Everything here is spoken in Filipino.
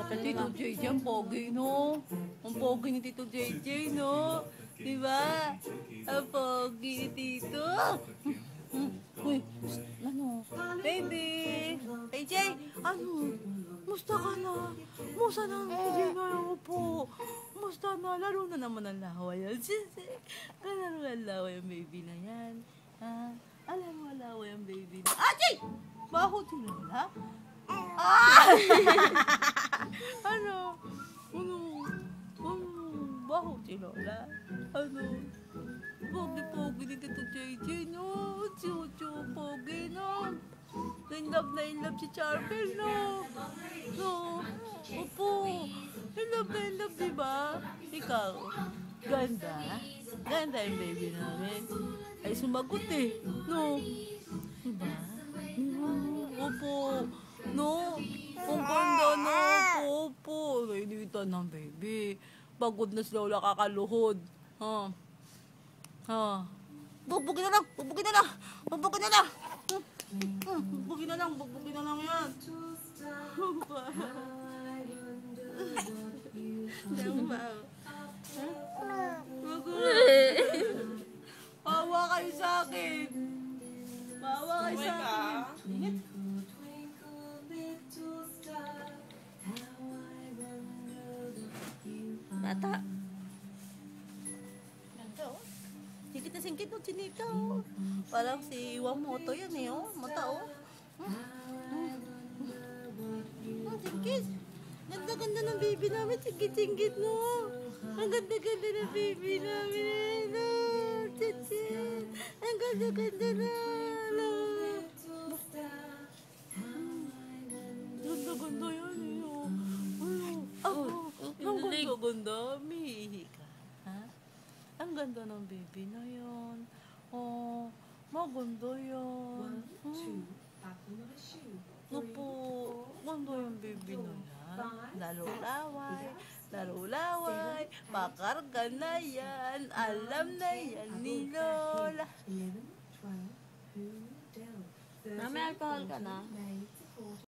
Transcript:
Sa Tito JJ, ang pogi, no? Ang pogi ni Tito JJ, no? Diba? Ang pogi ni Tito. Uy, ano? Baby! AJ, ano? Musta ka na? Musta na ang AJ na ako po? Musta na? Laro na naman ang laway yan. Laro ang laway ang baby na yan. Ha? Alam mo, laway ang baby na. AJ! Bakit sila na? Ah! Ano? Bakit si Lola? Ano? Pogi-pogi ni Tito JJ, no? Chuchu, pogi, no? In love si Charbel, no? No? Opo. In love, diba? Ikaw? Ganda? Ganda yung baby namin. Ay, sumagot eh. No? Diba? No? Opo. No? Ang ganda na. Opo. Nainitan ng baby. Pagod na si Lola kakaluhod. Ha? Ha? Bugbugin na lang! Bugbugin na lang! Bugbugin na lang! Bugbugin na lang! Bugbugin na lang yan! Mawa kayo sa akin! Mawa kayo sa akin! Bata. Singkit na singkit o chinita o. Parang si Iwamoto yan eh o. Mata o. Singkit. Ganda-ganda ng baby namin. Singkit-singkit no. Ang ganda-ganda ng baby namin. No. Chichit. Ang ganda-ganda na. No. Ganda-ganda yan eh o. Ang ganda-ganda. Mihihi ka. Ha? Ang ganda ng baby na yan. Oh, maganda yan. Opo, ganda yung baby na yan. Laro-laway, laro-laway, pakarga na yan. Alam na yan ni Lola. May alcohol ka na?